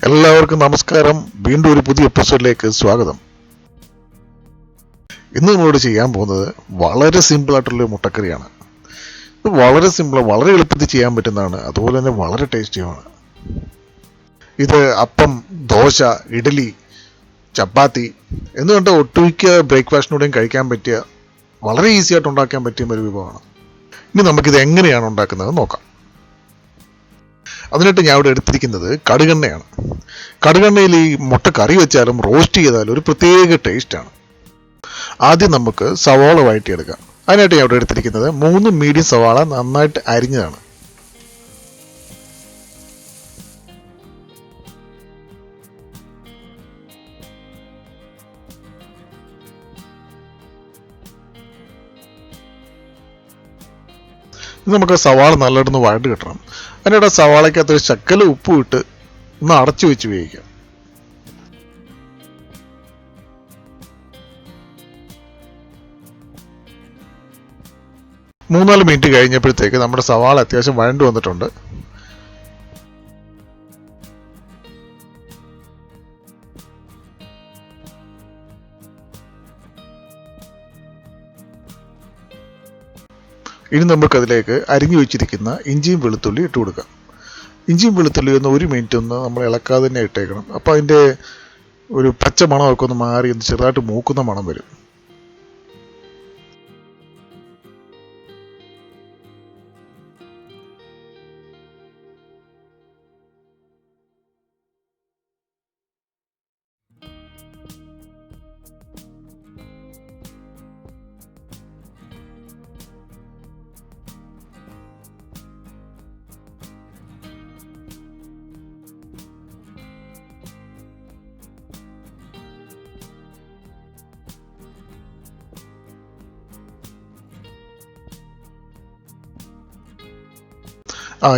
എല്ലാവർക്കും നമസ്കാരം. വീണ്ടും ഒരു പുതിയ എപ്പിസോഡിലേക്ക് സ്വാഗതം. ഇന്ന് നമ്മളോട് ചെയ്യാൻ പോകുന്നത് വളരെ സിമ്പിൾ ആയിട്ടുള്ള മുട്ടക്കറിയാണ്. ഇത് വളരെ സിമ്പിൾ, വളരെ എളുപ്പത്തിൽ ചെയ്യാൻ പറ്റുന്നതാണ്, അതുപോലെ തന്നെ വളരെ ടേസ്റ്റിയുമാണ്. ഇത് അപ്പം, ദോശ, ഇഡലി, ചപ്പാത്തി എന്ന് കണ്ട ഒട്ടുമിക്ക ബ്രേക്ക്ഫാസ്റ്റിനൂടെയും കഴിക്കാൻ പറ്റിയ വളരെ ഈസി ആയിട്ട് ഉണ്ടാക്കാൻ പറ്റിയ ഒരു വിഭവമാണ്. ഇനി നമുക്കിത് എങ്ങനെയാണ് ഉണ്ടാക്കുന്നത് നോക്കാം. അതിനായിട്ട് ഞാൻ ഇവിടെ എടുത്തിരിക്കുന്നത് കടുകെണ്ണയാണ്. കടുകെണ്ണയിൽ ഈ മുട്ട കറി വെച്ചാലും റോസ്റ്റ് ചെയ്താലും ഒരു പ്രത്യേക ടേസ്റ്റാണ്. ആദ്യം നമുക്ക് സവാള വഴറ്റിയെടുക്കാം. അതിനായിട്ട് ഞാൻ ഇവിടെ എടുത്തിരിക്കുന്നത് 3 മീഡിയം സവാള നന്നായിട്ട് അരിഞ്ഞതാണ്. നമുക്ക് സവാള നല്ലോണം വഴണ്ട് കിട്ടണം. അതിനിടെ സവാളയ്ക്കകത്ത് ഒരു ശക്കല ഉപ്പ് ഇട്ട് ഒന്ന് അടച്ചു വെച്ച് വേവിക്കാം. മൂന്നാല് മിനിറ്റ് കഴിഞ്ഞപ്പോഴത്തേക്ക് നമ്മുടെ സവാള അത്യാവശ്യം വഴണ്ട് വന്നിട്ടുണ്ട്. ഇനി നമുക്കതിലേക്ക് അരിഞ്ഞു വെച്ചിരിക്കുന്ന ഇഞ്ചിയും വെളുത്തുള്ളി ഇട്ട് കൊടുക്കാം. ഇഞ്ചിയും വെളുത്തുള്ളി ഒന്ന് 1 മിനിറ്റ് ഒന്ന് നമ്മൾ ഇളക്കാതെ തന്നെ ഇട്ടേക്കണം. അപ്പോൾ അതിൻ്റെ ഒരു പച്ച മണമൊക്കെ ഒന്ന് മാറി ഒന്ന് ചെറുതായിട്ട് മൂക്കുന്ന മണം വരും.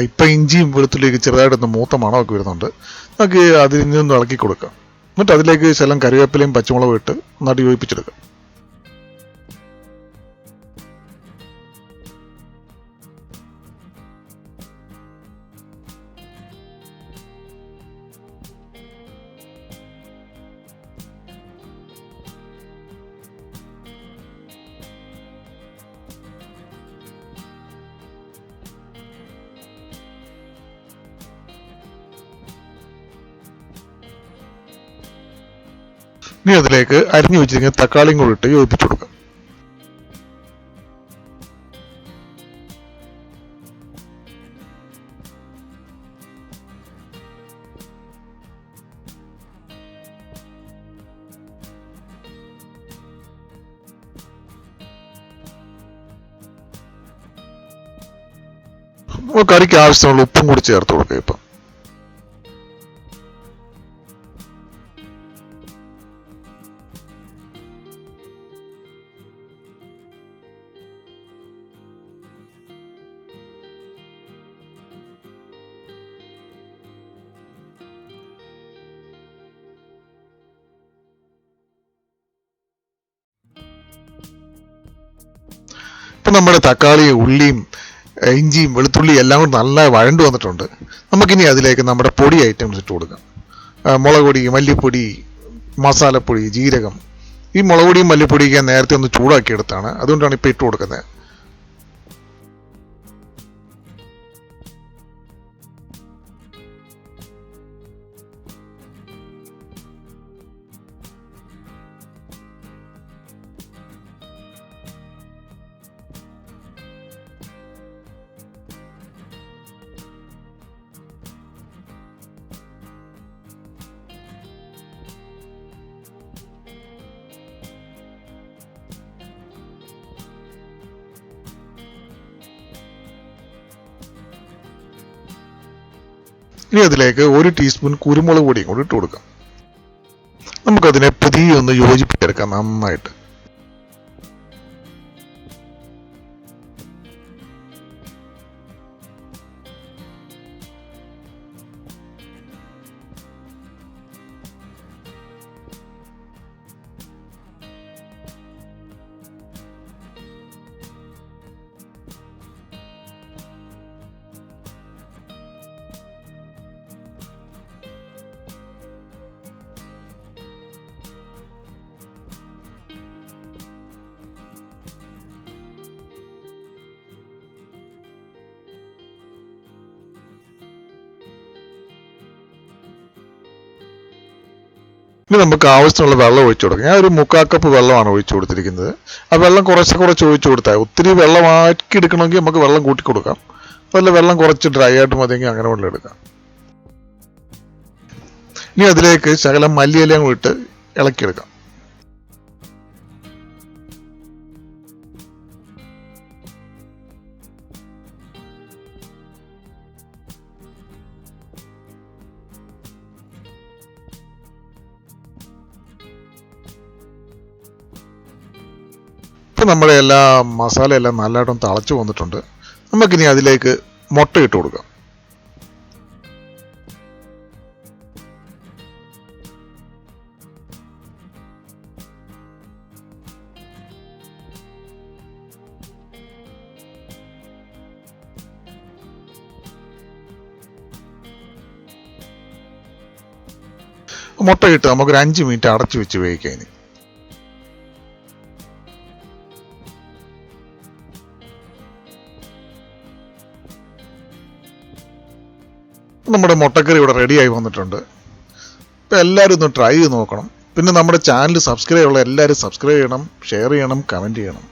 ഇപ്പം ഇഞ്ചിയും വെളുത്തുള്ളിയൊക്കെ ചെറുതായിട്ടൊന്ന് മൂത്ത മണമൊക്കെ വരുന്നുണ്ട്. നമുക്ക് അതിൽ നിന്നൊന്ന് ഇളക്കി കൊടുക്കാം. എന്നിട്ട് അതിലേക്ക് ശകലം കറിവേപ്പിലയും പച്ചമുളകും ഇട്ട് നന്നായിട്ട് യോജിപ്പിച്ചെടുക്കാം. ഇനി അതിലേക്ക് അരിഞ്ഞു വെച്ചിരിക്കുന്ന തക്കാളിയും കൂടി ഇട്ട് യോജിപ്പിച്ചു കൊടുക്കാം. കറിക്ക് ആവശ്യമുള്ള ഉപ്പും കൂടി ചേർത്ത് കൊടുക്കുക. ഇപ്പം നമ്മുടെ തക്കാളി, ഉള്ളിയും ഇഞ്ചിയും വെളുത്തുള്ളിയും എല്ലാം കൂടി നല്ല വഴണ്ടു വന്നിട്ടുണ്ട്. നമുക്കിനി അതിലേക്ക് നമ്മുടെ പൊടി ഐറ്റംസ് ഇട്ട് കൊടുക്കാം. മുളക് പൊടി, മല്ലിപ്പൊടി, മസാലപ്പൊടി, ജീരകം. ഈ മുളക് പൊടിയും മല്ലിപ്പൊടിയും ഞാൻ നേരത്തെ ഒന്ന് ചൂടാക്കി എടുത്താണ്, അതുകൊണ്ടാണ് ഇപ്പോൾ ഇട്ട് കൊടുക്കുന്നത്. ഇനി അതിലേക്ക് 1 ടീസ്പൂൺ കുരുമുളക് പൊടിയും കൂടി ഇട്ട് കൊടുക്കാം. നമുക്കതിനെ പതിയെ ഒന്ന് യോജിപ്പിച്ചെടുക്കാം നന്നായിട്ട്. ഇനി നമുക്ക് ആവശ്യത്തിനുള്ള വെള്ളം ഒഴിച്ചു കൊടുക്കാം. ഞാൻ ഒരു 3/4 കപ്പ് വെള്ളമാണ് ഒഴിച്ചു കൊടുത്തിരിക്കുന്നത്. ആ വെള്ളം കുറച്ച് കുറച്ച് ഒഴിച്ചു കൊടുത്താൽ ഒത്തിരി വെള്ളമാക്കി എടുക്കണമെങ്കിൽ നമുക്ക് വെള്ളം കൂട്ടി കൊടുക്കാം. അതല്ല വെള്ളം കുറച്ച് ഡ്രൈ ആയിട്ട് മതിയെങ്കിൽ അങ്ങനെ വെള്ളം എടുക്കാം. ഇനി അതിലേക്ക് ശകലം മല്ലിയിലയും ഇട്ട് ഇളക്കിയെടുക്കാം. ഇപ്പം നമ്മുടെ എല്ലാ മസാലയെല്ലാം നല്ലതായിട്ടും തിളച്ച് വന്നിട്ടുണ്ട്. നമുക്കിനി അതിലേക്ക് മുട്ട ഇട്ട് കൊടുക്കാം. മുട്ടയിട്ട് നമുക്കൊരു 5 മിനിറ്റ് അടച്ചു വെച്ച് വേവിക്കാം. ഇനി നമ്മുടെ മുട്ടക്കറി ഇവിടെ റെഡിയായി വന്നിട്ടുണ്ട്. ഇപ്പം എല്ലാവരും ഒന്ന് ട്രൈ ചെയ്ത് നോക്കണം. പിന്നെ നമ്മുടെ ചാനൽ സബ്സ്ക്രൈബ് ഉള്ള എല്ലാവരും സബ്സ്ക്രൈബ് ചെയ്യണം, ഷെയർ ചെയ്യണം, കമൻറ്റ് ചെയ്യണം.